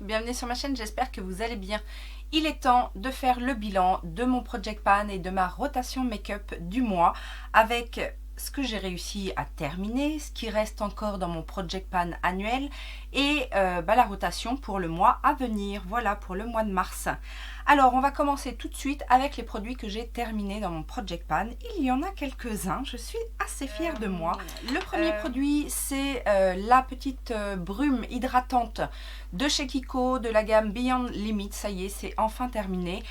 bienvenue sur ma chaîne, j'espère que vous allez bien. Il est temps de faire le bilan de mon Project Pan et de ma rotation make-up du mois avec ce que j'ai réussi à terminer, ce qui reste encore dans mon Project Pan annuel et la rotation pour le mois à venir, voilà pour le mois de mars. Alors on va commencer tout de suite avec les produits que j'ai terminés dans mon Project Pan. Il y en a quelques-uns, je suis assez fière de moi. Le premier produit c'est la petite brume hydratante de chez Kiko de la gamme Beyond Limit. Ça y est, c'est enfin terminé.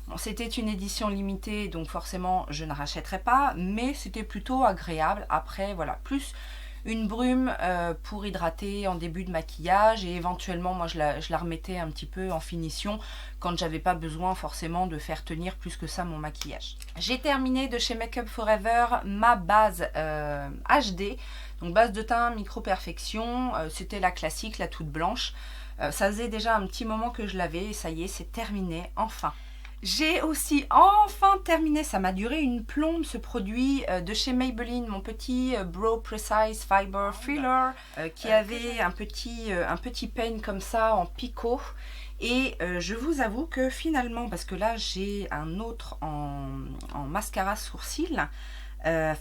Bon, c'était une édition limitée, donc forcément je ne rachèterai pas, mais c'était plutôt agréable. Après, voilà, plus une brume pour hydrater en début de maquillage et éventuellement, moi je la remettais un petit peu en finition quand j'avais pas besoin forcément de faire tenir plus que ça mon maquillage. J'ai terminé de chez Make Up Forever ma base HD, donc base de teint micro perfection, c'était la classique, la toute blanche. Ça faisait déjà un petit moment que je l'avais et ça y est, c'est terminé, enfin. J'ai aussi enfin terminé, ça m'a duré une plombe ce produit de chez Maybelline, mon petit Brow Precise Fiber Filler qui avait un petit peigne comme ça en picot. Et je vous avoue que finalement, parce que là j'ai un autre en mascara sourcil,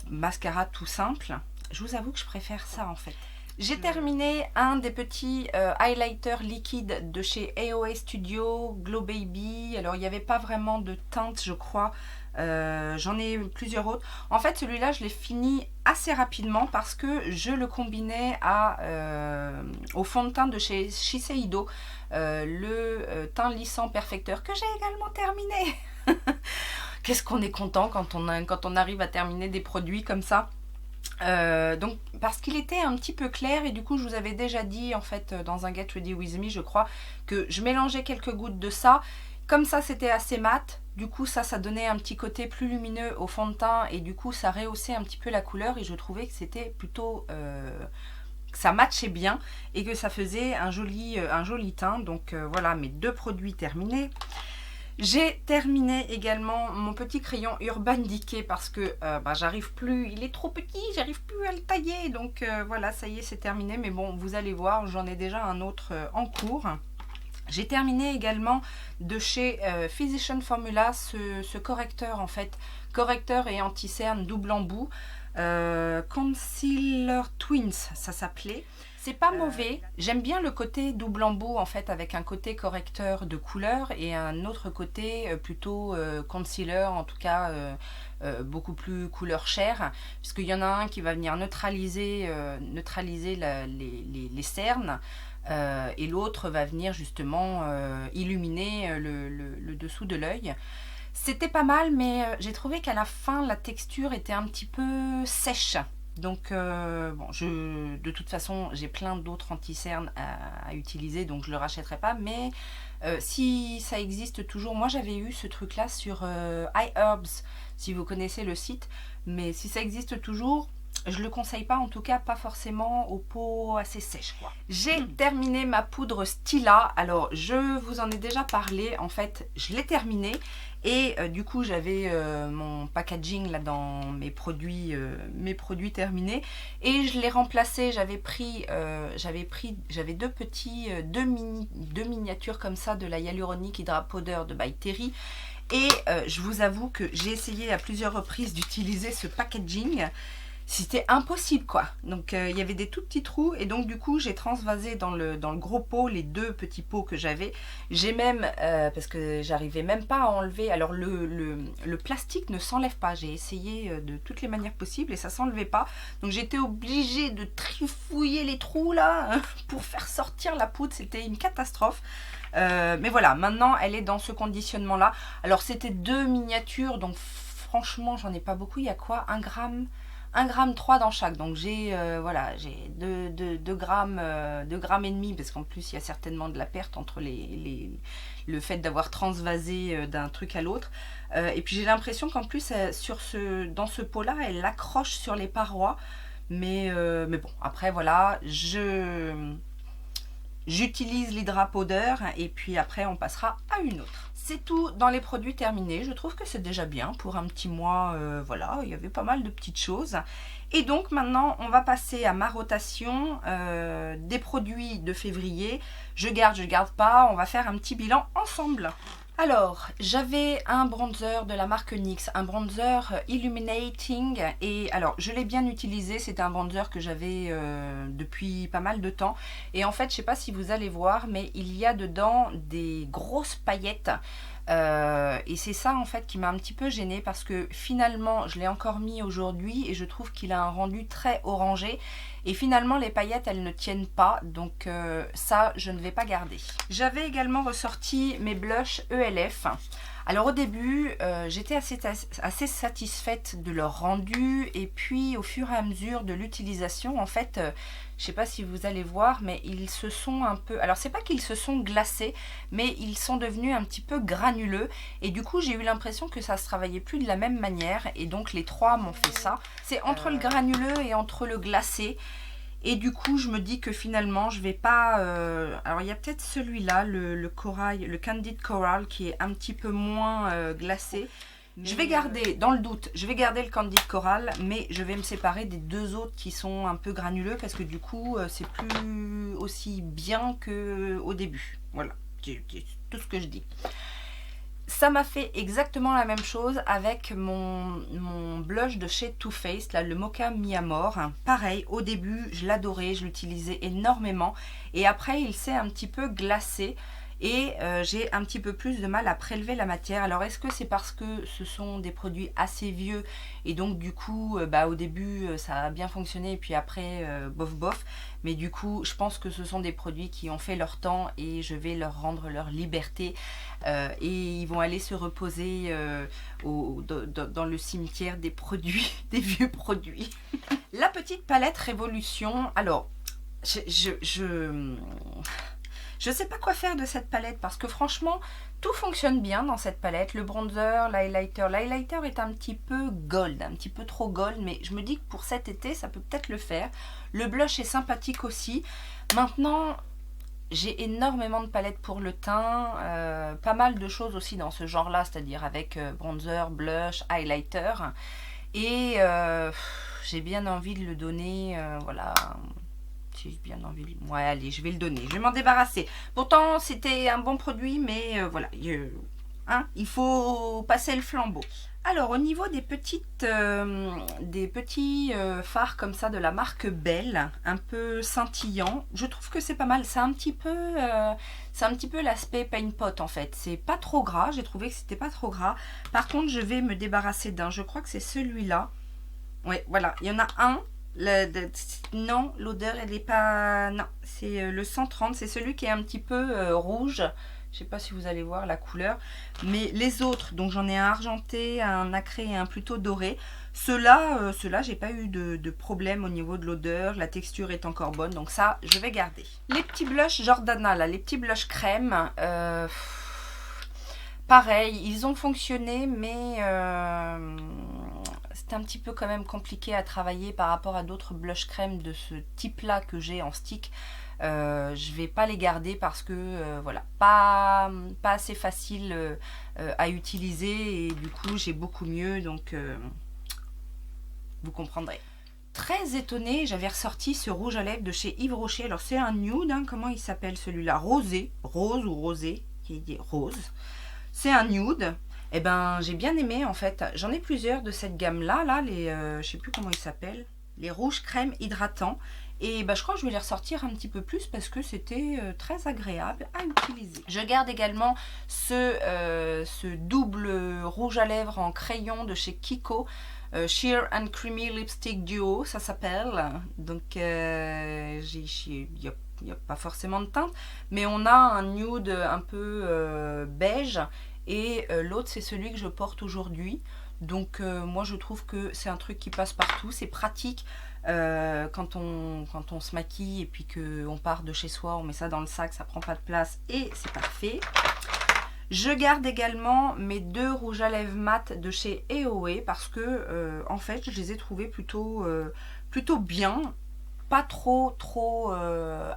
mascara tout simple, je vous avoue que je préfère ça en fait. J'ai terminé un des petits highlighters liquides de chez AOA Studio, Glow Baby. Alors il n'y avait pas vraiment de teinte je crois, j'en ai plusieurs autres. En fait celui-là je l'ai fini assez rapidement parce que je le combinais au fond de teint de chez Shiseido, le teint lissant perfecteur que j'ai également terminé. Qu'est-ce qu'on est content quand on arrive à terminer des produits comme ça. Donc parce qu'il était un petit peu clair et du coup je vous avais déjà dit en fait dans un Get Ready With Me je crois que je mélangeais quelques gouttes de ça, comme ça c'était assez mat, du coup ça donnait un petit côté plus lumineux au fond de teint et du coup ça rehaussait un petit peu la couleur et je trouvais que c'était plutôt que ça matchait bien et que ça faisait un joli teint. Donc voilà mes deux produits terminés. J'ai terminé également mon petit crayon Urban Decay parce que j'arrive plus, il est trop petit, j'arrive plus à le tailler. Donc voilà, ça y est, c'est terminé. Mais bon, vous allez voir, j'en ai déjà un autre en cours. J'ai terminé également de chez Physician Formula ce correcteur en fait, correcteur et anti-cerne double embout. Concealer Twins, ça s'appelait. C'est pas mauvais, j'aime bien le côté double embout en fait avec un côté correcteur de couleur et un autre côté plutôt concealer, en tout cas beaucoup plus couleur chair, puisqu'il y en a un qui va venir neutraliser les cernes et l'autre va venir justement illuminer le dessous de l'œil. C'était pas mal, mais j'ai trouvé qu'à la fin la texture était un petit peu sèche. Donc bon, de toute façon j'ai plein d'autres anti-cernes à utiliser, donc je le rachèterai pas, mais si ça existe toujours, moi j'avais eu ce truc là sur iHerbs, si vous connaissez le site, mais si ça existe toujours, je le conseille pas, en tout cas pas forcément aux peaux assez sèches quoi. J'ai terminé ma poudre Stila, alors je vous en ai déjà parlé, en fait je l'ai terminé et du coup j'avais mon packaging là dans mes produits terminés et je l'ai remplacé, j'avais deux miniatures comme ça de la Hyaluronic Hydra Powder de By Terry. Et je vous avoue que j'ai essayé à plusieurs reprises d'utiliser ce packaging. C'était impossible quoi. Donc il y avait des tout petits trous et donc du coup j'ai transvasé dans le gros pot les deux petits pots que j'avais. J'ai même, parce que j'arrivais même pas à enlever, alors le plastique ne s'enlève pas. J'ai essayé de toutes les manières possibles et ça s'enlevait pas. Donc j'étais obligée de trifouiller les trous là pour faire sortir la poudre. C'était une catastrophe. Mais voilà, maintenant elle est dans ce conditionnement là. Alors c'était deux miniatures, donc franchement j'en ai pas beaucoup. Il y a quoi, 1 gramme 1,3 g dans chaque, donc j'ai voilà, j'ai 2 grammes et demi, parce qu'en plus il y a certainement de la perte entre le fait d'avoir transvasé d'un truc à l'autre, et puis j'ai l'impression qu'en plus dans ce pot là elle accroche sur les parois, mais bon après voilà, J'utilise l'Hydra Powder et puis après on passera à une autre. C'est tout dans les produits terminés. Je trouve que c'est déjà bien pour un petit mois. Voilà, il y avait pas mal de petites choses. Et donc maintenant on va passer à ma rotation des produits de février. Je garde pas. On va faire un petit bilan ensemble. Alors, j'avais un bronzer de la marque NYX, un bronzer Illuminating, et alors je l'ai bien utilisé, c'était un bronzer que j'avais depuis pas mal de temps, et en fait je sais pas si vous allez voir, mais il y a dedans des grosses paillettes, et c'est ça en fait qui m'a un petit peu gênée, parce que finalement je l'ai encore mis aujourd'hui, et je trouve qu'il a un rendu très orangé, et finalement les paillettes elles ne tiennent pas, donc ça je ne vais pas garder. J'avais également ressorti mes blushs ELF. Alors au début j'étais assez satisfaite de leur rendu, et puis au fur et à mesure de l'utilisation en fait je sais pas si vous allez voir, mais ils se sont un peu, alors c'est pas qu'ils se sont glacés, mais ils sont devenus un petit peu granuleux, et du coup j'ai eu l'impression que ça se travaillait plus de la même manière, et donc les trois m'ont fait ça. C'est entre le granuleux et entre le glacé. Et du coup, je me dis que finalement, je vais pas... alors, il y a peut-être celui-là, le corail, le Candid Coral, qui est un petit peu moins glacé. Mais je vais garder, dans le doute, je vais garder le Candid Coral, mais je vais me séparer des deux autres qui sont un peu granuleux, parce que du coup, c'est plus aussi bien qu'au début. Voilà, c'est tout ce que je dis. Ça m'a fait exactement la même chose avec mon blush de chez Too Faced, là, le Mocha Mi Amor. Pareil, au début, je l'adorais, je l'utilisais énormément. Et après, il s'est un petit peu glacé. Et j'ai un petit peu plus de mal à prélever la matière. Alors est-ce que c'est parce que ce sont des produits assez vieux et donc du coup au début ça a bien fonctionné et puis après bof bof, mais du coup je pense que ce sont des produits qui ont fait leur temps et je vais leur rendre leur liberté et ils vont aller se reposer dans le cimetière des produits, des vieux produits. La petite palette Révolution, alors je sais pas quoi faire de cette palette parce que franchement tout fonctionne bien dans cette palette. Le bronzer, l'highlighter est un petit peu gold, un petit peu trop gold, mais je me dis que pour cet été ça peut peut-être le faire. Le blush est sympathique aussi. Maintenant j'ai énormément de palettes pour le teint, pas mal de choses aussi dans ce genre là, c'est-à-dire avec bronzer, blush, highlighter, et j'ai bien envie de le donner, voilà. J'ai bien envie de... Ouais, allez, je vais le donner. Je vais m'en débarrasser. Pourtant, c'était un bon produit, mais voilà. Il faut passer le flambeau. Alors, au niveau des petits fards comme ça de la marque Belle, un peu scintillants, je trouve que c'est pas mal. C'est un petit peu l'aspect paint pot en fait. C'est pas trop gras. J'ai trouvé que c'était pas trop gras. Par contre, je vais me débarrasser d'un. Je crois que c'est celui-là. Ouais, voilà. Il y en a un. Non, l'odeur elle est pas... Non, c'est le 130, c'est celui qui est un petit peu rouge. Je sais pas si vous allez voir la couleur. Mais les autres, donc j'en ai un argenté, un nacré et un plutôt doré. Ceux-là, j'ai pas eu de problème au niveau de l'odeur. La texture est encore bonne, donc ça, je vais garder. Les petits blushs Jordana, là, les petits blushs crème. Pareil, ils ont fonctionné, mais... c'est un petit peu quand même compliqué à travailler par rapport à d'autres blush crème de ce type là que j'ai en stick. Je vais pas les garder parce que voilà, pas assez facile à utiliser, et du coup j'ai beaucoup mieux, donc vous comprendrez. Très étonnée, j'avais ressorti ce rouge à lèvres de chez Yves Rocher. Alors c'est un nude, hein, comment il s'appelle celui-là? Rosé, rose ou rosé, qui est rose. C'est un nude. Eh ben, j'ai bien aimé en fait. J'en ai plusieurs de cette gamme-là, les, je sais plus comment ils s'appellent, les rouges crème hydratants. Et je crois que je vais les ressortir un petit peu plus parce que c'était très agréable à utiliser. Je garde également ce double rouge à lèvres en crayon de chez Kiko. Sheer and Creamy Lipstick Duo, ça s'appelle. Donc, il n'y a pas forcément de teinte, mais on a un nude un peu beige. Et l'autre c'est celui que je porte aujourd'hui, donc moi je trouve que c'est un truc qui passe partout, c'est pratique quand on se maquille et puis qu'on part de chez soi, on met ça dans le sac, ça prend pas de place et c'est parfait. Je garde également mes deux rouges à lèvres mat de chez EOE parce que en fait je les ai trouvés plutôt bien. pas trop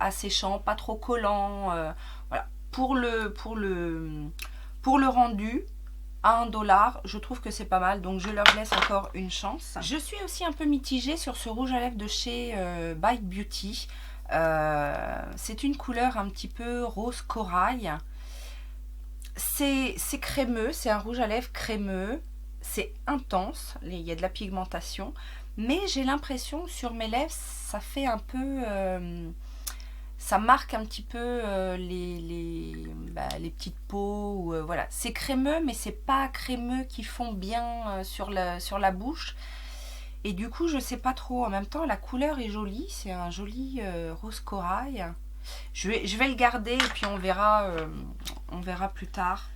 asséchant, pas trop collant. Voilà. Pour le rendu, à 1 $, je trouve que c'est pas mal, donc je leur laisse encore une chance. Je suis aussi un peu mitigée sur ce rouge à lèvres de chez Bite Beauty. C'est une couleur un petit peu rose corail. C'est crémeux, c'est un rouge à lèvres crémeux, c'est intense, il y a de la pigmentation, mais j'ai l'impression sur mes lèvres, ça fait un peu... ça marque un petit peu les petites peaux. Voilà. C'est crémeux, mais c'est pas crémeux qui fond bien sur la bouche. Et du coup, je sais pas trop. En même temps, la couleur est jolie. C'est un joli rose corail. Je vais le garder et puis on verra plus tard.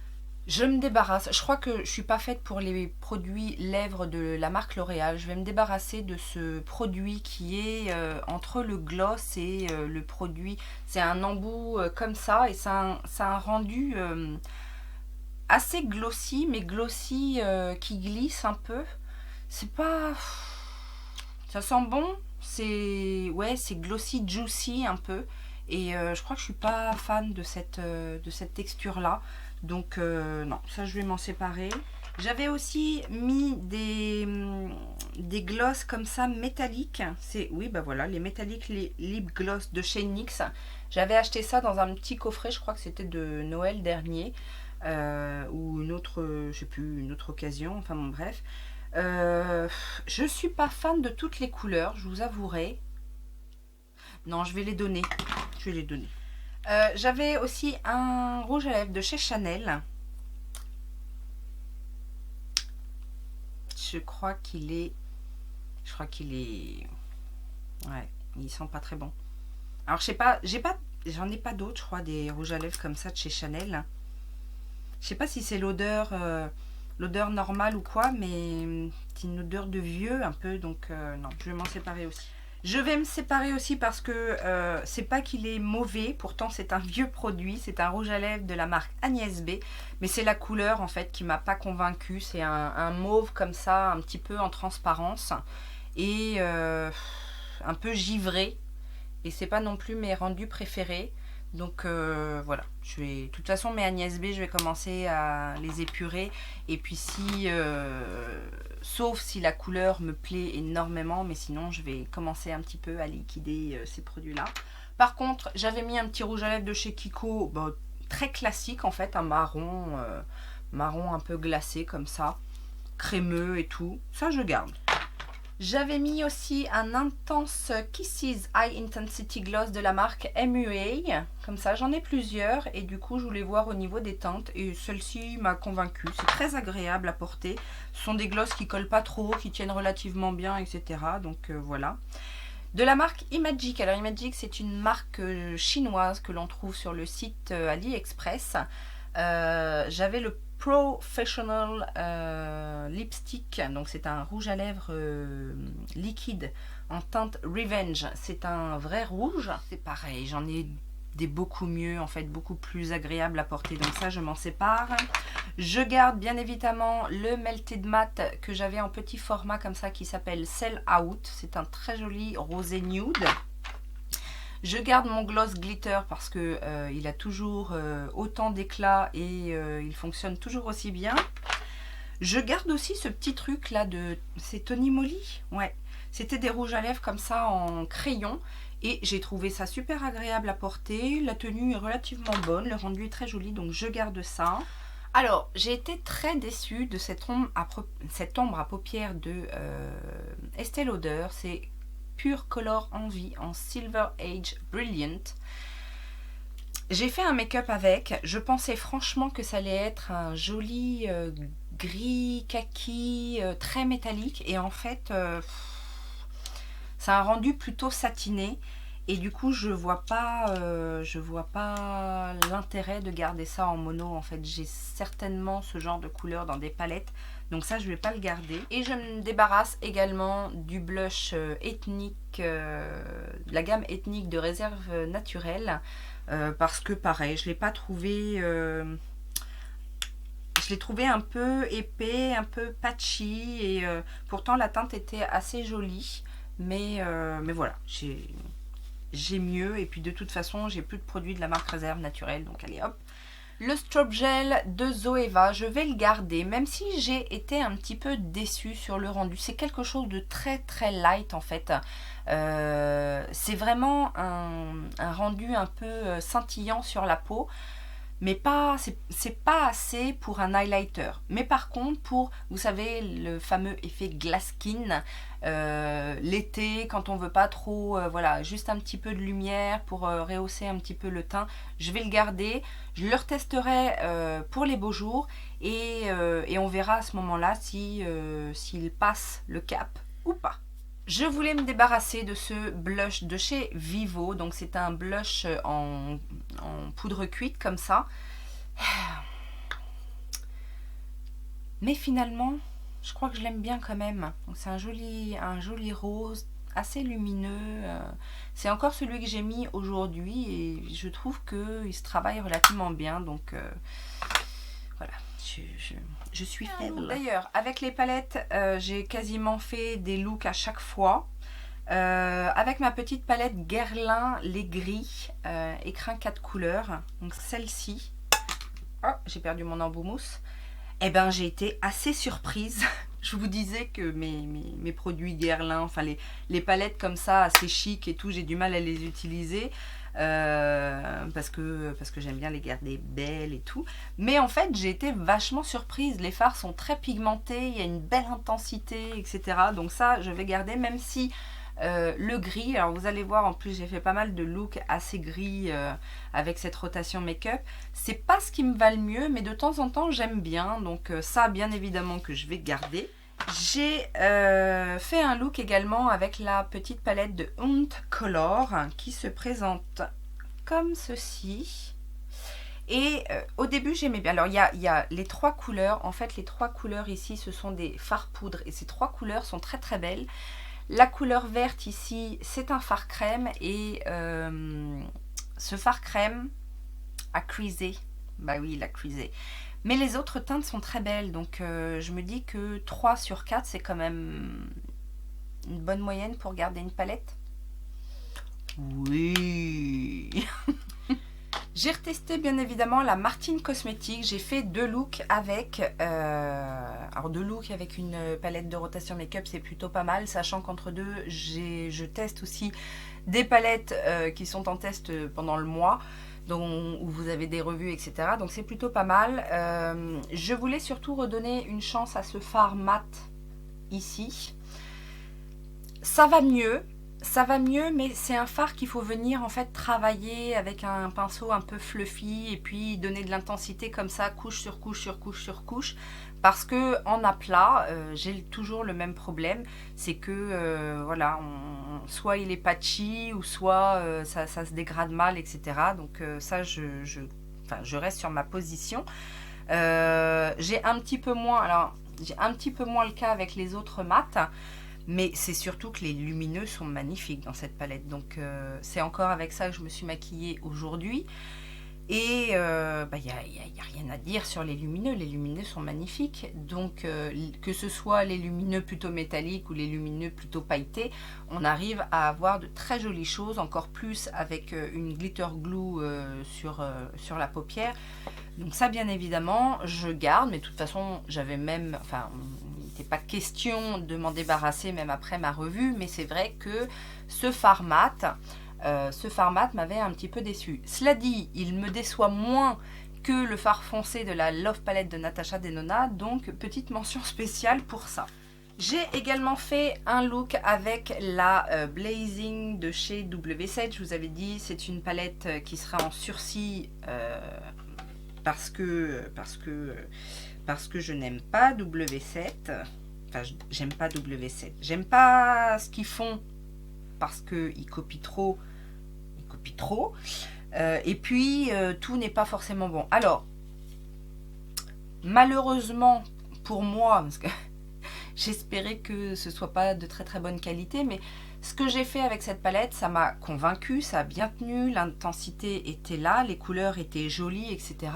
Je me débarrasse. Je crois que je suis pas faite pour les produits lèvres de la marque L'Oréal. Je vais me débarrasser de ce produit qui est entre le gloss et le produit. C'est un embout comme ça et ça a un rendu assez glossy, mais glossy qui glisse un peu. C'est pas... Ça sent bon. C'est glossy, juicy un peu. Et je crois que je suis pas fan de cette texture là. Donc non, ça je vais m'en séparer. J'avais aussi mis des gloss comme ça métalliques. Oui, bah voilà, les métalliques, les lip gloss de chez NYX. J'avais acheté ça dans un petit coffret, je crois que c'était de Noël dernier. Ou une autre, je sais plus, une autre occasion, enfin bon bref. Je suis pas fan de toutes les couleurs, je vous avouerai. Non, je vais les donner. Je vais les donner. J'avais aussi un rouge à lèvres de chez Chanel. Je crois qu'il est... Ouais, il sent pas très bon. Alors je sais pas, j'en ai pas d'autres, je crois, des rouges à lèvres comme ça de chez Chanel. Je sais pas si c'est l'odeur normale ou quoi, mais c'est une odeur de vieux un peu, donc non, je vais m'en séparer aussi. Je vais me séparer aussi parce que c'est pas qu'il est mauvais, pourtant c'est un vieux produit, c'est un rouge à lèvres de la marque Agnès B, mais c'est la couleur en fait qui m'a pas convaincue. C'est un mauve comme ça, un petit peu en transparence et un peu givré, et c'est pas non plus mes rendus préférés. Donc voilà, de toute façon mes Agnès B, je vais commencer à les épurer, et puis sauf si la couleur me plaît énormément, mais sinon je vais commencer un petit peu à liquider ces produits là. Par contre, j'avais mis un petit rouge à lèvres de chez Kiko, très classique en fait, un marron un peu glacé comme ça, crémeux et tout, ça je garde. J'avais mis aussi un intense Kisses High Intensity Gloss de la marque MUA. Comme ça, j'en ai plusieurs et du coup, je voulais voir au niveau des teintes. Et celle-ci m'a convaincue. C'est très agréable à porter. Ce sont des glosses qui collent pas trop, qui tiennent relativement bien, etc. Donc voilà. De la marque Imagic. Alors Imagic, c'est une marque chinoise que l'on trouve sur le site AliExpress. J'avais le Professional Lipstick, donc c'est un rouge à lèvres liquide en teinte Revenge. C'est un vrai rouge, c'est pareil, j'en ai des beaucoup mieux en fait, beaucoup plus agréables à porter, donc ça je m'en sépare. Je garde bien évidemment le Melted Matte que j'avais en petit format comme ça qui s'appelle Sell Out, c'est un très joli rosé nude. Je garde mon gloss glitter parce que il a toujours autant d'éclat et il fonctionne toujours aussi bien. Je garde aussi ce petit truc là c'est Tony Moly. Ouais, c'était des rouges à lèvres comme ça en crayon et j'ai trouvé ça super agréable à porter. La tenue est relativement bonne, le rendu est très joli, donc je garde ça. Alors, j'ai été très déçue de cette ombre à paupières de Estée Lauder. C'est Pure Color Envie en Silver Age Brilliant. J'ai fait un make-up avec. Je pensais franchement que ça allait être un joli gris kaki très métallique. Et en fait, ça a un rendu plutôt satiné. Et du coup, je vois pas l'intérêt de garder ça en mono. En fait, j'ai certainement ce genre de couleur dans des palettes. Donc ça, je vais pas le garder. Et je me débarrasse également du blush ethnique, la gamme ethnique de Réserve Naturelle. Parce que pareil, je l'ai pas trouvé... je l'ai trouvé un peu épais, un peu patchy. Et pourtant, la teinte était assez jolie. mais voilà, j'ai mieux. Et puis de toute façon, j'ai plus de produits de la marque Réserve Naturelle, donc allez hop. Le Strobe Gel de Zoeva, je vais le garder, même si j'ai été un petit peu déçue sur le rendu. C'est quelque chose de très très light en fait. C'est vraiment un rendu un peu scintillant sur la peau, mais pas, c'est pas assez pour un highlighter. Mais par contre, pour, vous savez, le fameux effet glass skin, l'été, quand on veut pas trop, voilà, juste un petit peu de lumière pour rehausser un petit peu le teint, je vais le garder. Je le retesterai pour les beaux jours et on verra à ce moment-là si, s'il passe le cap ou pas. Je voulais me débarrasser de ce blush de chez Vivo, donc c'est un blush en poudre cuite comme ça. Mais finalement, je crois que je l'aime bien quand même. Donc c'est un joli rose, assez lumineux. C'est encore celui que j'ai mis aujourd'hui et je trouve qu'il se travaille relativement bien. Donc voilà, je suis faible. D'ailleurs, avec les palettes, j'ai quasiment fait des looks à chaque fois. Avec ma petite palette Guerlain, les gris, écrin 4 couleurs. Donc celle-ci. Oh, j'ai perdu mon embout mousse. Eh ben, j'ai été assez surprise. Je vous disais que mes produits Guerlain, enfin les palettes comme ça, assez chic et tout, j'ai du mal à les utiliser. Parce que j'aime bien les garder belles et tout. Mais en fait, j'ai été vachement surprise. Les fards sont très pigmentés, il y a une belle intensité, etc. Donc ça, je vais garder, même si le gris, alors vous allez voir, en plus j'ai fait pas mal de looks assez gris avec cette rotation make-up. C'est pas ce qui me va le mieux, mais de temps en temps j'aime bien. Donc ça, bien évidemment que je vais garder. J'ai fait un look également avec la petite palette de Hunt Color qui se présente comme ceci. Et au début j'aimais bien. Alors il y a les 3 couleurs. En fait les 3 couleurs ici ce sont des fards poudre et ces 3 couleurs sont très très belles. La couleur verte ici c'est un fard crème et ce fard crème a creasé. Bah oui, il a creasé. Mais les autres teintes sont très belles, donc je me dis que 3 sur 4, c'est quand même une bonne moyenne pour garder une palette. Oui. J'ai retesté bien évidemment la Martine Cosmetics. J'ai fait 2 looks avec... alors 2 looks avec une palette de rotation make-up, c'est plutôt pas mal, sachant qu'entre deux, je teste aussi des palettes qui sont en test pendant le mois. Où vous avez des revues, etc. Donc c'est plutôt pas mal. Je voulais surtout redonner une chance à ce fard mat ici. Ça va mieux, mais c'est un fard qu'il faut venir en fait travailler avec un pinceau un peu fluffy et puis donner de l'intensité comme ça, couche sur couche sur couche sur couche. Parce que en aplat, j'ai toujours le même problème, c'est que voilà, soit il est patchy ou soit ça se dégrade mal, etc. Donc ça, je reste sur ma position. J'ai un petit peu moins, alors j'ai un petit peu moins le cas avec les autres mats, mais c'est surtout que les lumineux sont magnifiques dans cette palette. Donc c'est encore avec ça que je me suis maquillée aujourd'hui. Et y a rien à dire sur les lumineux sont magnifiques. Donc que ce soit les lumineux plutôt métalliques ou les lumineux plutôt pailletés, on arrive à avoir de très jolies choses, encore plus avec une glitter glue sur la paupière. Donc ça, bien évidemment, je garde, mais de toute façon, j'avais même, enfin, il n'était pas question de m'en débarrasser même après ma revue, mais c'est vrai que ce fard mat m'avait un petit peu déçu. Cela dit, il me déçoit moins que le fard foncé de la Love Palette de Natasha Denona, donc petite mention spéciale pour ça. J'ai également fait un look avec la Blazing de chez W7. Je vous avais dit, c'est une palette qui sera en sursis parce que je n'aime pas W7. Enfin, j'aime pas W7. J'aime pas ce qu'ils font parce qu'ils copient trop. Et puis tout n'est pas forcément bon. Alors malheureusement pour moi, parce que j'espérais que ce soit pas de très très bonne qualité, mais ce que j'ai fait avec cette palette, ça m'a convaincu, ça a bien tenu, l'intensité était là, les couleurs étaient jolies, etc.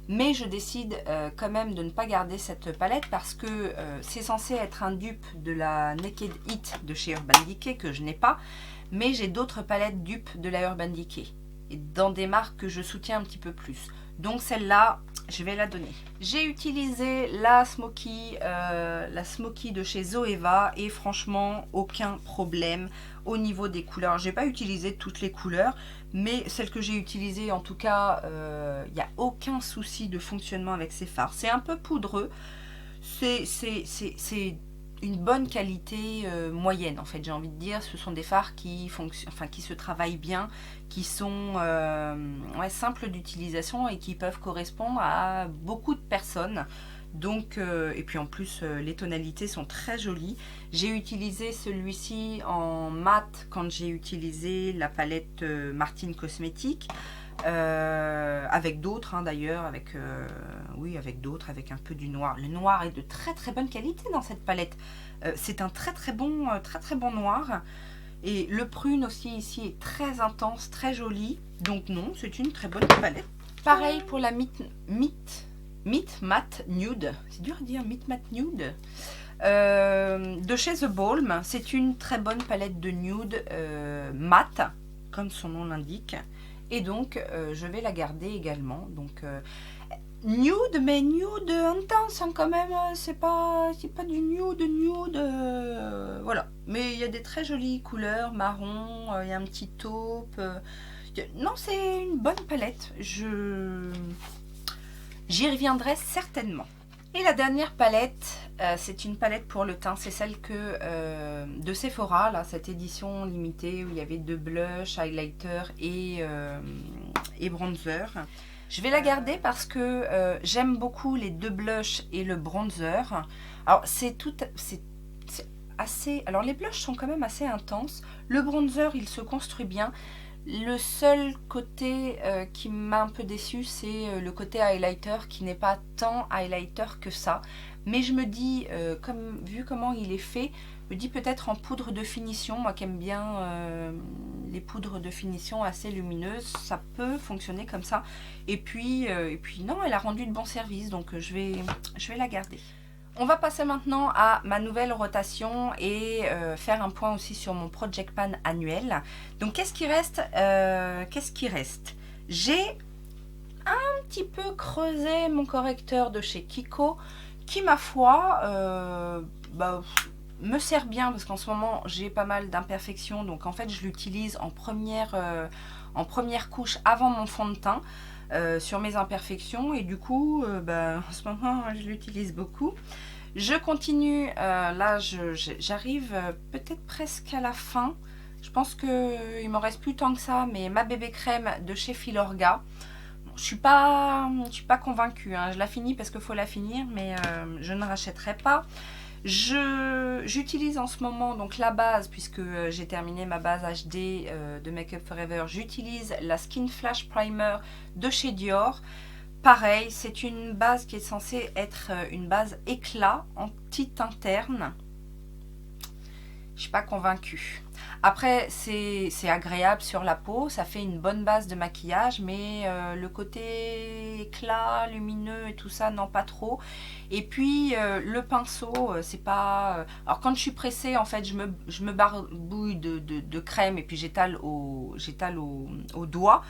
Mais je décide quand même de ne pas garder cette palette parce que c'est censé être un dupe de la Naked Heat de chez Urban Decay que je n'ai pas. Mais j'ai d'autres palettes dupes de la Urban Decay. Et dans des marques que je soutiens un petit peu plus. Donc celle-là, je vais la donner. J'ai utilisé la Smoky de chez Zoeva et franchement, aucun problème au niveau des couleurs. J'ai pas utilisé toutes les couleurs, mais celles que j'ai utilisées, en tout cas, il n'y a aucun souci de fonctionnement avec ces fards. C'est un peu poudreux, c'est une bonne qualité moyenne en fait, j'ai envie de dire. Ce sont des fards qui fonctionnent, enfin qui se travaillent bien, qui sont ouais, simples d'utilisation et qui peuvent correspondre à beaucoup de personnes. Donc et puis en plus les tonalités sont très jolies. J'ai utilisé celui-ci en mat quand j'ai utilisé la palette Martine Cosmétique. Avec d'autres hein, d'ailleurs, oui, avec d'autres, avec un peu du noir. Le noir est de très très bonne qualité dans cette palette. C'est un très très bon noir. Et le prune aussi ici est très intense, très joli. Donc non, c'est une très bonne palette. Pareil pour la Meet Matte Nude. C'est dur à dire, Meet Matte Nude. De chez The Balm. C'est une très bonne palette de nude mat, comme son nom l'indique. Et donc, je vais la garder également. Donc, nude, mais nude intense hein, quand même. C'est pas du nude. Voilà. Mais il y a des très jolies couleurs, marron, il y a un petit taupe. Non, c'est une bonne palette. J'y reviendrai certainement. Et la dernière palette, c'est une palette pour le teint. C'est celle de Sephora, là, cette édition limitée où il y avait 2 blushs, highlighter et bronzer. Je vais la garder parce que j'aime beaucoup les 2 blushs et le bronzer. Alors, c'est assez... Alors, les blushs sont quand même assez intenses. Le bronzer, il se construit bien. Le seul côté qui m'a un peu déçu, c'est le côté highlighter qui n'est pas tant highlighter que ça. Mais je me dis, vu comment il est fait, je me dis peut-être en poudre de finition, moi qui aime bien les poudres de finition assez lumineuses, ça peut fonctionner comme ça. Et puis non, elle a rendu de bons services, donc je vais la garder. On va passer maintenant à ma nouvelle rotation et faire un point aussi sur mon Project Pan annuel. Donc qu'est-ce qui reste? J'ai un petit peu creusé mon correcteur de chez Kiko qui, ma foi, me sert bien parce qu'en ce moment j'ai pas mal d'imperfections. Donc en fait je l'utilise en première couche avant mon fond de teint. Sur mes imperfections et du coup en ce moment je l'utilise beaucoup. Je continue, là j'arrive peut-être presque à la fin. Je pense qu'il m'en reste plus tant que ça, mais ma bébé crème de chez Filorga. Bon, je suis pas convaincue, hein. Je la finis parce qu'il faut la finir, mais je ne rachèterai pas. J'utilise en ce moment donc la base, puisque j'ai terminé ma base HD de Make Up For Ever. J'utilise la Skin Flash Primer de chez Dior. Pareil, c'est une base qui est censée être une base éclat anti-interne. Je suis pas convaincue. Après, c'est agréable sur la peau, ça fait une bonne base de maquillage, mais le côté éclat, lumineux et tout ça, non, pas trop. Et puis, le pinceau, c'est pas... Alors, quand je suis pressée, en fait, je me barbouille de crème et puis j'étale au doigt,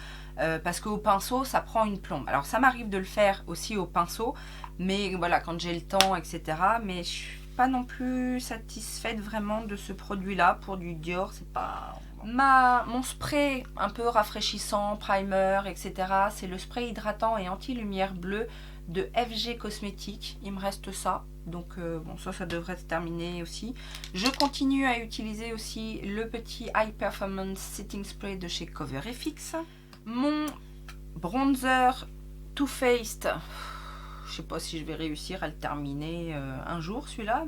parce qu'au pinceau, ça prend une plombe. Alors, ça m'arrive de le faire aussi au pinceau, mais voilà, quand j'ai le temps, etc. Mais je suis pas non plus satisfaite vraiment de ce produit là pour du Dior. C'est pas mon spray un peu rafraîchissant, primer, etc. C'est le spray hydratant et anti-lumière bleue de FG Cosmétiques. Il me reste ça, donc bon, ça devrait se terminer aussi. Je continue à utiliser aussi le petit High Performance Setting Spray de chez Cover FX. Mon bronzer Too Faced, je sais pas si je vais réussir à le terminer un jour celui-là,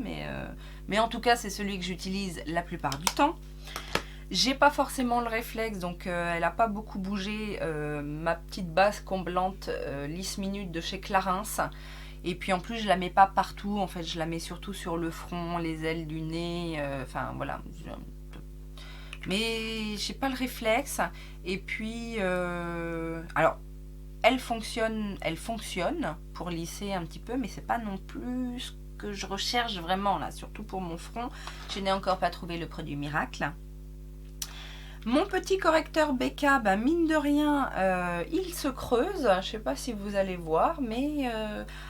mais en tout cas c'est celui que j'utilise la plupart du temps. J'ai pas forcément le réflexe, donc elle a pas beaucoup bougé, ma petite base comblante Lisse Minute de chez Clarins. Et puis en plus je la mets pas partout, en fait je la mets surtout sur le front, les ailes du nez, enfin voilà. Mais j'ai pas le réflexe. Et puis alors elle fonctionne pour lisser un petit peu, mais c'est pas non plus ce que je recherche vraiment là, surtout pour mon front. Je n'ai encore pas trouvé le produit miracle. Mon petit correcteur BK, bah mine de rien, il se creuse. Je sais pas si vous allez voir, mais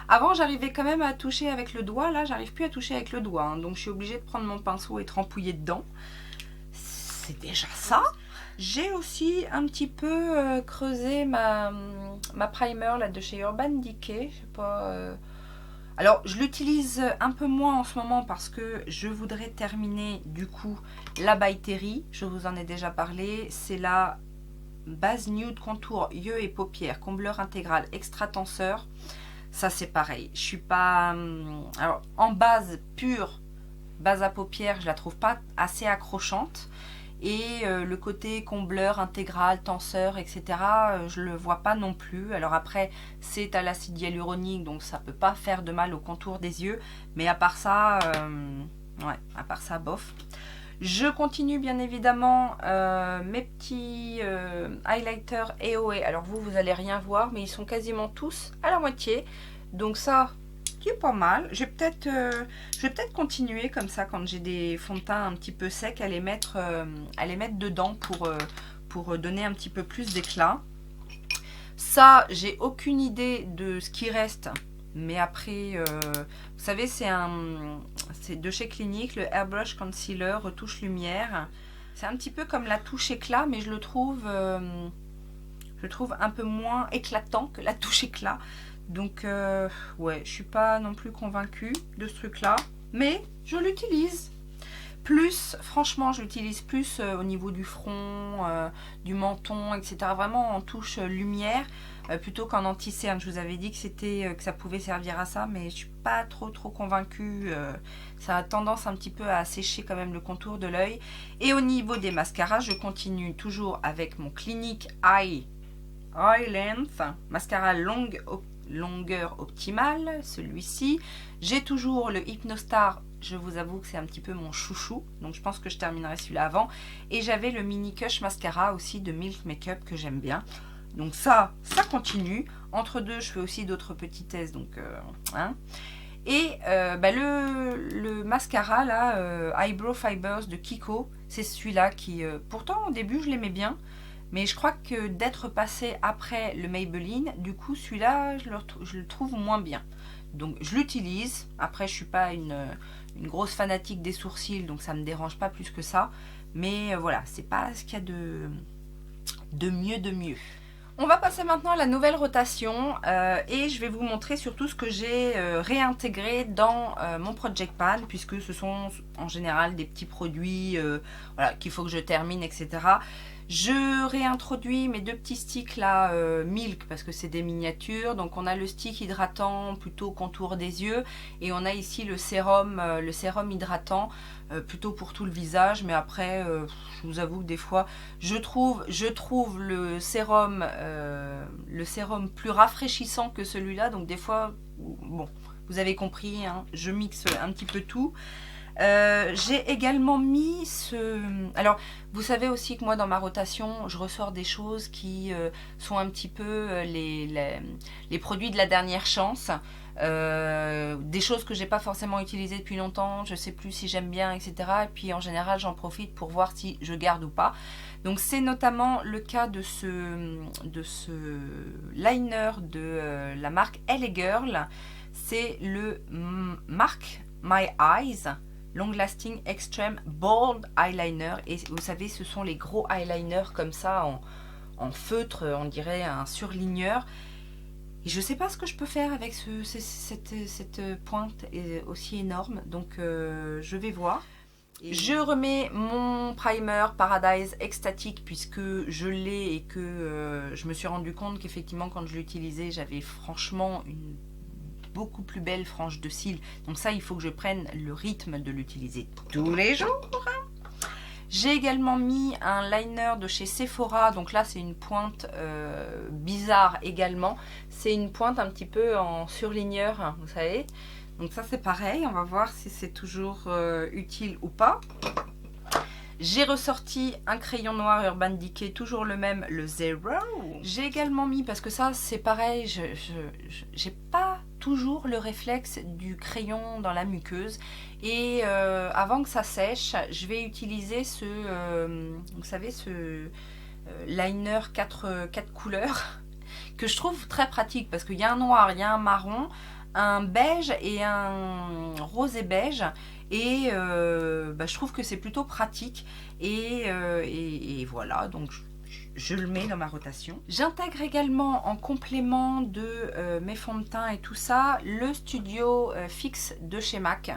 avant j'arrivais quand même à toucher avec le doigt. Là, j'arrive plus à toucher avec le doigt, hein, donc je suis obligée de prendre mon pinceau et trempouiller dedans. C'est déjà ça. J'ai aussi un petit peu creusé ma primer là, de chez Urban Decay. Je sais pas. Alors, je l'utilise un peu moins en ce moment parce que je voudrais terminer du coup la By Terry. Je vous en ai déjà parlé. C'est la base nude contour yeux et paupières, combleur intégral, extra tenseur. Ça, c'est pareil. Je suis pas. Alors, en base pure, base à paupières, je la trouve pas assez accrochante. Et le côté combleur, intégral, tenseur, etc., je le vois pas non plus. Alors après, c'est à l'acide hyaluronique, donc ça peut pas faire de mal au contour des yeux. Mais à part ça, ouais, à part ça, bof. Je continue bien évidemment mes petits highlighters AOA. Alors vous allez rien voir, mais ils sont quasiment tous à la moitié. Donc ça, c'est pas mal. Je vais peut-être continuer comme ça quand j'ai des fonds de teint un petit peu secs à les mettre dedans pour donner un petit peu plus d'éclat. Ça, j'ai aucune idée de ce qui reste. Mais après, vous savez, c'est de chez Clinique, le Airbrush Concealer Retouche Lumière. C'est un petit peu comme la touche éclat, mais je le trouve un peu moins éclatant que la touche éclat. Donc, ouais, je suis pas non plus convaincue de ce truc-là, mais je l'utilise. Plus, franchement, je l'utilise plus au niveau du front, du menton, etc. Vraiment en touche lumière, plutôt qu'en anti-cerne. Je vous avais dit que ça pouvait servir à ça, mais je suis pas trop convaincue. Ça a tendance un petit peu à assécher quand même le contour de l'œil. Et au niveau des mascaras, je continue toujours avec mon Clinique Eye Length, mascara longueur optimale, celui-ci. J'ai toujours le Hypnostar, je vous avoue que c'est un petit peu mon chouchou, donc je pense que je terminerai celui-là avant. Et j'avais le Mini Kush Mascara aussi de Milk Makeup que j'aime bien. Donc ça continue. Entre deux, je fais aussi d'autres petits tests, donc hein. Et le mascara là, Eyebrow Fibers de Kiko, c'est celui-là qui, pourtant au début je l'aimais bien. Mais je crois que d'être passé après le Maybelline, du coup celui-là je le trouve moins bien. Donc je l'utilise. Après je suis pas une grosse fanatique des sourcils, donc ça me dérange pas plus que ça. Mais voilà, c'est pas ce qu'il y a de mieux. On va passer maintenant à la nouvelle rotation et je vais vous montrer surtout ce que j'ai réintégré dans mon Project Pan, puisque ce sont en général des petits produits voilà, qu'il faut que je termine, etc. Je réintroduis mes deux petits sticks là, Milk, parce que c'est des miniatures. Donc on a le stick hydratant plutôt contour des yeux, et on a ici le sérum hydratant plutôt pour tout le visage. Mais après, je vous avoue que des fois, je trouve le sérum plus rafraîchissant que celui-là. Donc des fois, bon, vous avez compris, hein, je mixe un petit peu tout. J'ai également mis alors vous savez aussi que moi dans ma rotation je ressors des choses qui sont un petit peu les produits de la dernière chance, des choses que j'ai pas forcément utilisées depuis longtemps, je sais plus si j'aime bien, etc. Et puis en général j'en profite pour voir si je garde ou pas. Donc c'est notamment le cas de ce liner de la marque LA Girl. C'est le MAC My Eyes Long Lasting Extreme Bold Eyeliner. Et vous savez, ce sont les gros eyeliners comme ça en feutre, on dirait un surligneur. Et je sais pas ce que je peux faire avec cette pointe aussi énorme, donc je vais voir. Je remets mon primer Paradise Ecstatic puisque je l'ai et que je me suis rendu compte qu'effectivement quand je l'utilisais j'avais franchement une beaucoup plus belle frange de cils. Donc ça, il faut que je prenne le rythme de l'utiliser tous les jours. J'ai également mis un liner de chez Sephora. Donc là, c'est une pointe bizarre également. C'est une pointe un petit peu en surligneur, vous savez. Donc ça, c'est pareil. On va voir si c'est toujours utile ou pas. J'ai ressorti un crayon noir Urban Decay, toujours le même, le Zero. J'ai également mis, parce que ça c'est pareil, j'ai pas toujours le réflexe du crayon dans la muqueuse. Et avant que ça sèche, je vais utiliser ce, vous savez, ce liner 4 couleurs que je trouve très pratique parce qu'il y a un noir, il y a un marron, un beige et un rose et beige. Et je trouve que c'est plutôt pratique et voilà, donc je le mets dans ma rotation. J'intègre également en complément de mes fonds de teint et tout ça le Studio Fix de chez MAC.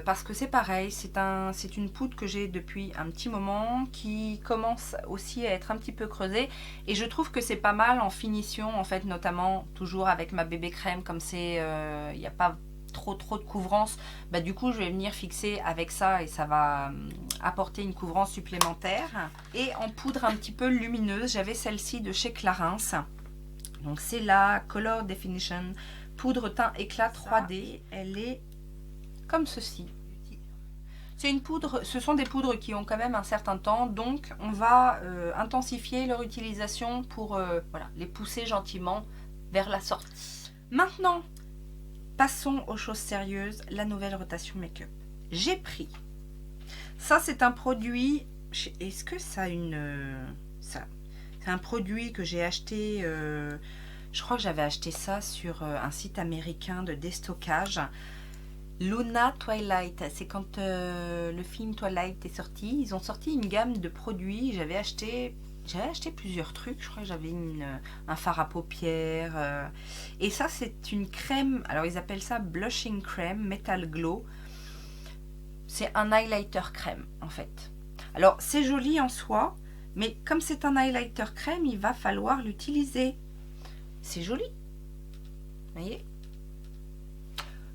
Parce que c'est pareil, c'est une poudre que j'ai depuis un petit moment qui commence aussi à être un petit peu creusée et je trouve que c'est pas mal en finition en fait, notamment toujours avec ma bébé crème, comme c'est il n'y a pas trop de couvrance, du coup je vais venir fixer avec ça et ça va apporter une couvrance supplémentaire. Et en poudre un petit peu lumineuse, j'avais celle-ci de chez Clarins, donc c'est la Color Definition poudre teint éclat 3D. Elle est comme ceci. C'est une poudre, ce sont des poudres qui ont quand même un certain temps, donc on va intensifier leur utilisation pour voilà, les pousser gentiment vers la sortie. Maintenant, passons aux choses sérieuses, la nouvelle rotation make-up. J'ai pris, ça c'est un produit, est-ce que ça a une... c'est un produit que j'ai acheté, je crois que j'avais acheté ça sur un site américain de déstockage. Luna Twilight, c'est quand le film Twilight est sorti, ils ont sorti une gamme de produits. J'avais acheté plusieurs trucs, je crois que j'avais un fard à paupières, et ça c'est une crème, alors ils appellent ça Blushing Crème Metal Glow. C'est un highlighter crème en fait. Alors c'est joli en soi, mais comme c'est un highlighter crème, il va falloir l'utiliser. C'est joli, vous voyez.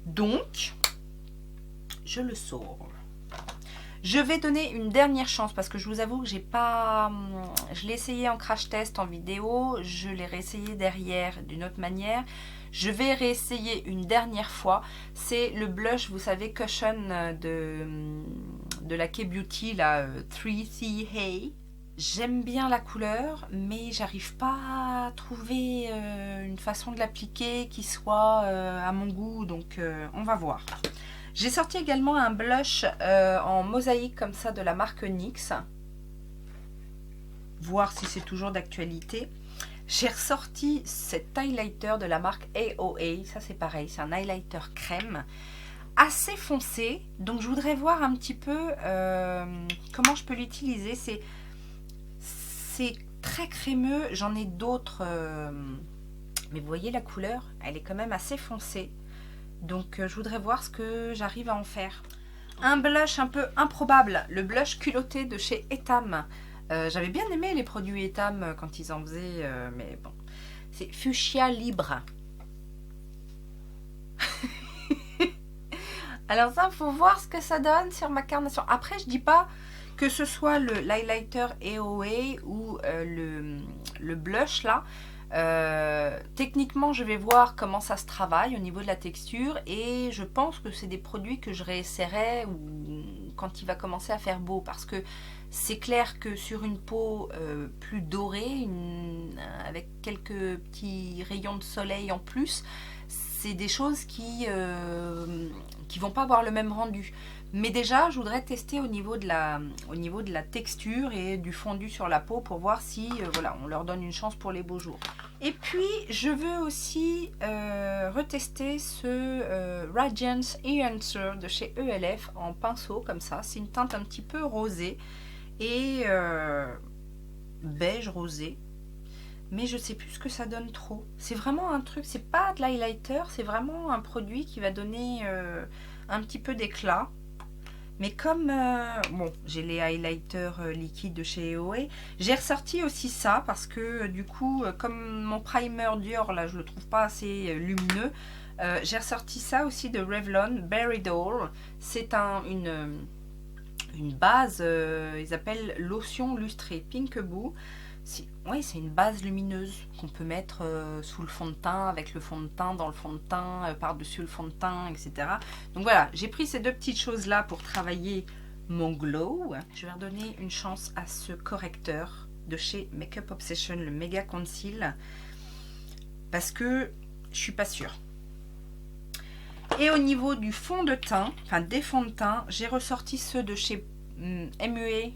Donc je le sors. Je vais donner une dernière chance parce que je vous avoue que j'ai pas... Je l'ai essayé en crash test en vidéo, je l'ai réessayé derrière d'une autre manière. Je vais réessayer une dernière fois. C'est le blush, vous savez, Cushion de la K-Beauty, la 3C Hay. J'aime bien la couleur, mais j'arrive pas à trouver une façon de l'appliquer qui soit à mon goût, donc on va voir. J'ai sorti également un blush en mosaïque comme ça de la marque NYX. Voir si c'est toujours d'actualité. J'ai ressorti cet highlighter de la marque AOA. Ça c'est pareil, c'est un highlighter crème assez foncé. Donc je voudrais voir un petit peu comment je peux l'utiliser. C'est très crémeux. J'en ai d'autres. Mais vous voyez la couleur, elle est quand même assez foncée. Donc je voudrais voir ce que j'arrive à en faire. Un blush un peu improbable, le blush culotté de chez Etam. J'avais bien aimé les produits Etam quand ils en faisaient, mais bon. C'est Fuchsia Libre. Alors ça, il faut voir ce que ça donne sur ma carnation. Après, je dis pas que ce soit l'highlighter AOA ou le blush là. Techniquement je vais voir comment ça se travaille au niveau de la texture et je pense que c'est des produits que je réessayerai quand il va commencer à faire beau, parce que c'est clair que sur une peau plus dorée, avec quelques petits rayons de soleil en plus, c'est des choses qui vont pas avoir le même rendu. Mais déjà, je voudrais tester au niveau de la texture et du fondu sur la peau pour voir si voilà, on leur donne une chance pour les beaux jours. Et puis, je veux aussi retester ce Radiance Enhancer de chez ELF en pinceau, comme ça. C'est une teinte un petit peu rosée et beige rosé. Mais je sais plus ce que ça donne trop. C'est vraiment un truc, c'est pas de l'highlighter, c'est vraiment un produit qui va donner un petit peu d'éclat. Mais comme, bon, j'ai les highlighters liquides de chez AOA, j'ai ressorti aussi ça parce que du coup, comme mon primer Dior, là, je le trouve pas assez lumineux, j'ai ressorti ça aussi de Revlon, Berry Doll. C'est une base, ils appellent lotion lustrée Pinkaboo. Oui, c'est une base lumineuse qu'on peut mettre sous le fond de teint, avec le fond de teint, dans le fond de teint, par-dessus le fond de teint, etc. Donc voilà, j'ai pris ces deux petites choses-là pour travailler mon glow. Je vais redonner une chance à ce correcteur de chez Makeup Obsession, le Méga Conceal, parce que je suis pas sûre. Et au niveau du fond de teint, enfin des fonds de teint, j'ai ressorti ceux de chez MUA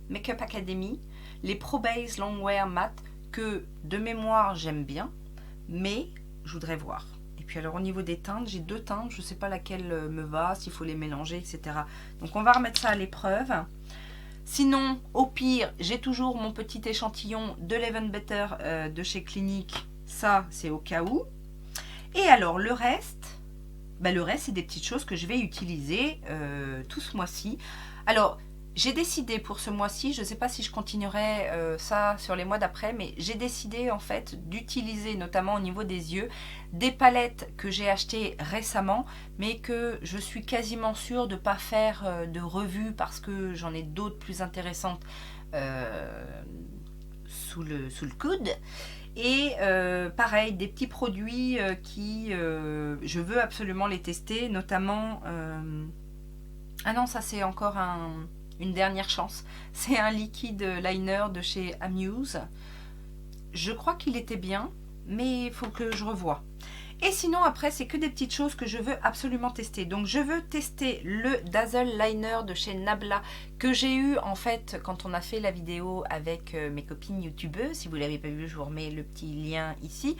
Makeup Academy, les Pro Base Longwear Matte, que de mémoire j'aime bien, mais je voudrais voir. Et puis alors au niveau des teintes, j'ai 2 teintes, je ne sais pas laquelle me va, s'il faut les mélanger, etc. Donc on va remettre ça à l'épreuve. Sinon, au pire, j'ai toujours mon petit échantillon de l'Even Better de chez Clinique. Ça, c'est au cas où. Et alors le reste, le reste, c'est des petites choses que je vais utiliser tout ce mois-ci. Alors, j'ai décidé pour ce mois-ci, je ne sais pas si je continuerai ça sur les mois d'après, mais j'ai décidé en fait d'utiliser, notamment au niveau des yeux, des palettes que j'ai achetées récemment, mais que je suis quasiment sûre de ne pas faire de revue parce que j'en ai d'autres plus intéressantes sous le coude. Et pareil, des petits produits qui, je veux absolument les tester, notamment... ah non, ça c'est encore une dernière chance. C'est un liquide liner de chez Amuse. Je crois qu'il était bien, mais il faut que je revoie. Et sinon, après, c'est que des petites choses que je veux absolument tester. Donc, je veux tester le Dazzle Liner de chez Nabla que j'ai eu, en fait, quand on a fait la vidéo avec mes copines youtubeuses. Si vous ne l'avez pas vu, je vous remets le petit lien ici.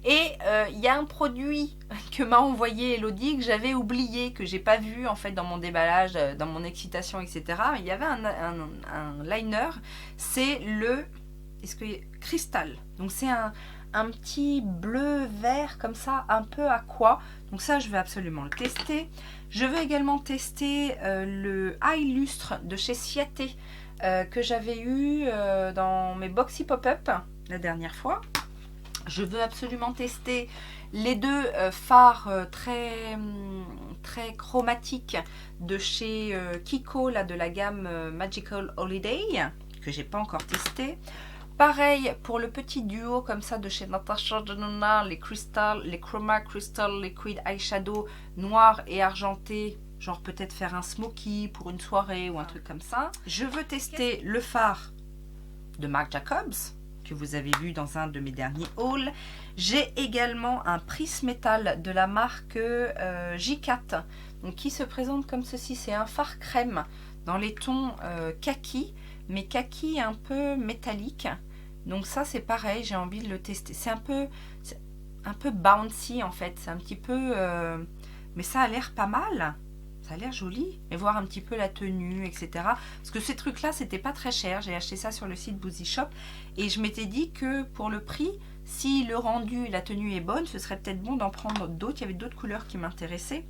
Et il y a un produit que m'a envoyé Elodie, que j'avais oublié, que j'ai pas vu, en fait, dans mon déballage, dans mon excitation, etc. Il y avait un liner, c'est le... Est-ce que... Cristal. Donc, c'est un petit bleu vert comme ça, un peu aqua. Donc ça, je vais absolument le tester. Je veux également tester le Eye Lustre de chez Ciaté que j'avais eu dans mes Boxy Pop-Up la dernière fois. Je veux absolument tester les 2 fards très chromatiques de chez Kiko, là, de la gamme Magical Holiday, que j'ai pas encore testé. Pareil pour le petit duo comme ça de chez Natasha Denona, les Chroma Crystal Liquid Eyeshadow noir et argenté, genre peut-être faire un smoky pour une soirée ou un truc comme ça. Je veux tester le fard de Marc Jacobs, que vous avez vu dans un de mes derniers hauls. J'ai également un Prismetal de la marque J4, donc qui se présente comme ceci. C'est un fard crème dans les tons kaki, mais kaki un peu métallique. Donc ça c'est pareil, j'ai envie de le tester. C'est un peu bouncy en fait, c'est un petit peu... mais ça a l'air pas mal, ça a l'air joli. Et voir un petit peu la tenue, etc. Parce que ces trucs là c'était pas très cher, j'ai acheté ça sur le site Boozy Shop. Et je m'étais dit que pour le prix, si le rendu et la tenue est bonne, ce serait peut-être bon d'en prendre d'autres. Il y avait d'autres couleurs qui m'intéressaient.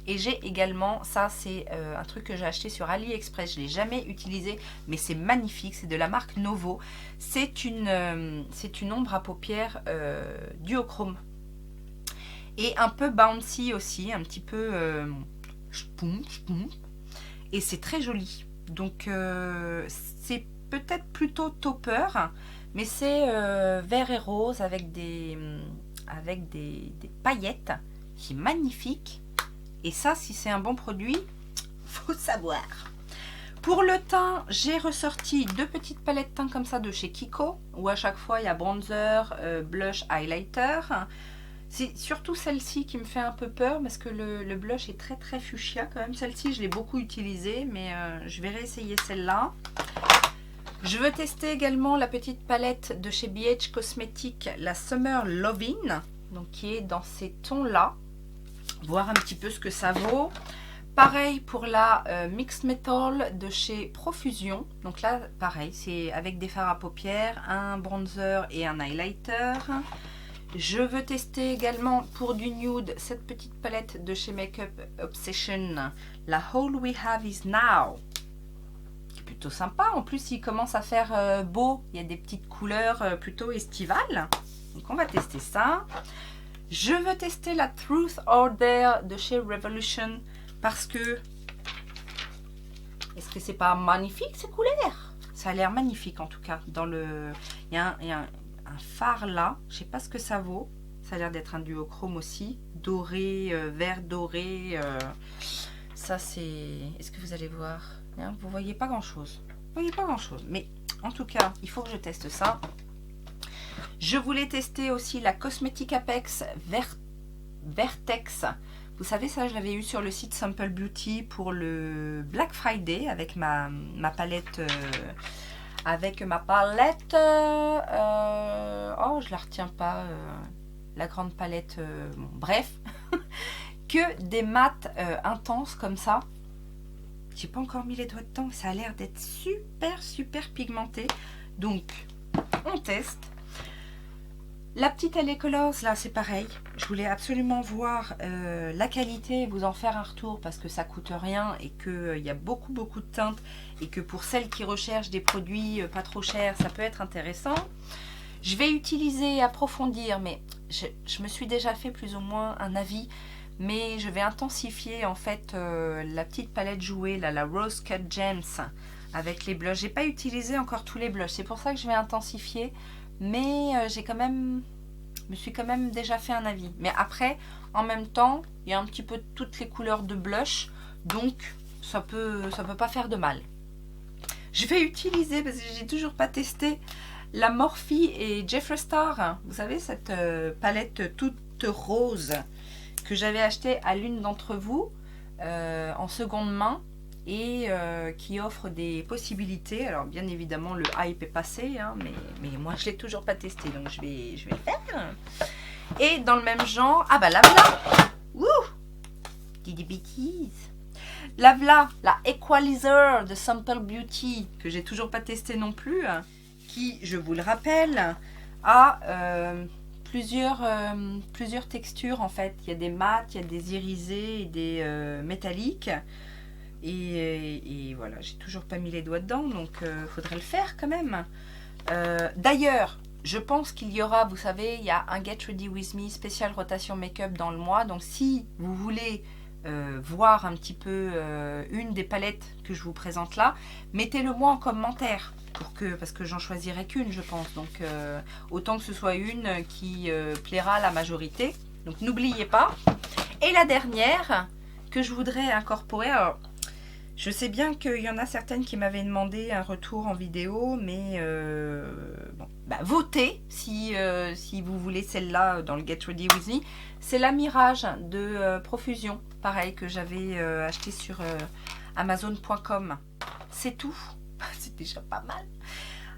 Et j'ai également, ça c'est un truc que j'ai acheté sur AliExpress, je ne l'ai jamais utilisé, mais c'est magnifique, c'est de la marque Novo. C'est une ombre à paupières duochrome. Et un peu bouncy aussi, un petit peu et c'est très joli. Donc c'est peut-être plutôt topper, mais c'est vert et rose avec des paillettes, qui est magnifique. Et ça, si c'est un bon produit, faut savoir. Pour le teint, j'ai ressorti 2 petites palettes teint comme ça de chez Kiko, où à chaque fois il y a bronzer, blush, highlighter. C'est surtout celle-ci qui me fait un peu peur parce que le blush est très fuchsia quand même. Celle-ci, je l'ai beaucoup utilisée, mais je vais réessayer celle-là. Je veux tester également la petite palette de chez BH Cosmetics, la Summer Lovin', donc qui est dans ces tons-là. Voir un petit peu ce que ça vaut. Pareil pour la Mixed Metal de chez Profusion. Donc là, pareil, c'est avec des fards à paupières, un bronzer et un highlighter. Je veux tester également pour du nude cette petite palette de chez Makeup Obsession, la All We Have Is Now. Qui est plutôt sympa. En plus, il commence à faire beau. Il y a des petites couleurs plutôt estivales. Donc on va tester ça. Je veux tester la Truth or Dare de chez Revolution parce que... Est-ce que c'est pas magnifique ces couleurs? Ça a l'air magnifique en tout cas. Dans le... Il y a un fard là, je sais pas ce que ça vaut. Ça a l'air d'être un duochrome aussi. Doré, vert doré. Ça c'est... Est-ce que vous allez voir, hein? Vous voyez pas grand chose. Vous voyez pas grand chose. Mais en tout cas, il faut que je teste ça. Je voulais tester aussi la Cosmetic Apex Vertex. Vous savez, ça, je l'avais eu sur le site Simple Beauty pour le Black Friday avec ma palette. Avec ma palette. Oh, je la retiens pas. La grande palette. Bon, bref. Que des mats intenses comme ça. J'ai pas encore mis les doigts dedans. Ça a l'air d'être super pigmenté. Donc, on teste. La petite LA Colors, là, c'est pareil. Je voulais absolument voir la qualité, vous en faire un retour parce que ça coûte rien et qu'il y a beaucoup de teintes et que pour celles qui recherchent des produits pas trop chers, ça peut être intéressant. Je vais utiliser et approfondir, mais je me suis déjà fait plus ou moins un avis, mais je vais intensifier en fait la petite palette jouée, là, la Rose Cut Gems avec les blushs. J'ai pas utilisé encore tous les blushs, c'est pour ça que je vais intensifier. Mais j'ai quand même, me suis quand même déjà fait un avis. Mais après, en même temps, il y a un petit peu toutes les couleurs de blush, donc ça peut pas faire de mal. Je vais utiliser, parce que j'ai toujours pas testé, la Morphe et Jeffree Star. Vous savez, cette palette toute rose que j'avais achetée à l'une d'entre vous en seconde main. Et qui offre des possibilités. Alors bien évidemment le hype est passé, hein, mais moi je l'ai toujours pas testé, donc je vais le faire. Et dans le même genre, ah bah la voilà, wouh, dis des bêtises, la voilà, la Equalizer de Simple Beauty que j'ai toujours pas testé non plus, qui, je vous le rappelle, a plusieurs textures en fait. Il y a des mats, il y a des irisés et des métalliques. Et voilà, j'ai toujours pas mis les doigts dedans, donc faudrait le faire quand même. D'ailleurs, je pense qu'il y aura, vous savez, il y a un Get Ready With Me spécial rotation make-up dans le mois. Donc si vous voulez voir un petit peu une des palettes que je vous présente là, mettez-le moi en commentaire. Parce que j'en choisirai qu'une, je pense. Donc autant que ce soit une qui plaira à la majorité. Donc n'oubliez pas. Et la dernière que je voudrais incorporer... Alors, je sais bien qu'il y en a certaines qui m'avaient demandé un retour en vidéo, mais bon, bah, votez si vous voulez celle-là dans le Get Ready With Me. C'est la Mirage de Profusion, pareil, que j'avais acheté sur Amazon.com. C'est tout, c'est déjà pas mal.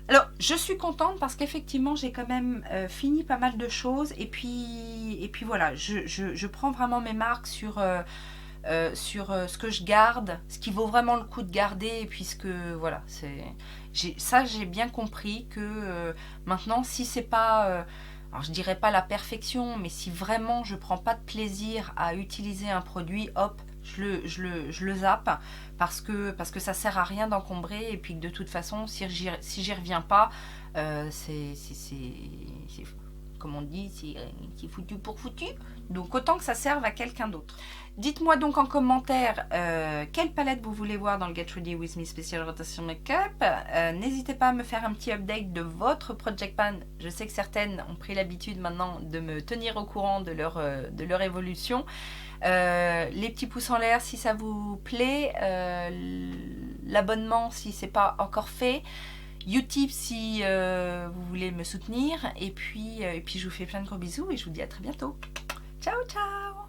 Alors, je suis contente parce qu'effectivement, j'ai quand même fini pas mal de choses. Et puis voilà, je prends vraiment mes marques sur ce que je garde, ce qui vaut vraiment le coup de garder, puisque voilà, j'ai bien compris que maintenant, si c'est pas, alors je dirais pas la perfection, mais si vraiment je prends pas de plaisir à utiliser un produit, hop, je le zappe, parce que ça sert à rien d'encombrer, et puis que de toute façon, si j'y reviens pas, c'est comme on dit, c'est foutu pour foutu. Donc autant que ça serve à quelqu'un d'autre. Dites-moi donc en commentaire quelle palette vous voulez voir dans le Get Ready With Me spécial rotation make-up. N'hésitez pas à me faire un petit update de votre Project Pan. Je sais que certaines ont pris l'habitude maintenant de me tenir au courant de leur évolution. Les petits pouces en l'air si ça vous plaît. L'abonnement si c'est pas encore fait. Utip si vous voulez me soutenir. Et puis je vous fais plein de gros bisous et je vous dis à très bientôt. Ciao ciao.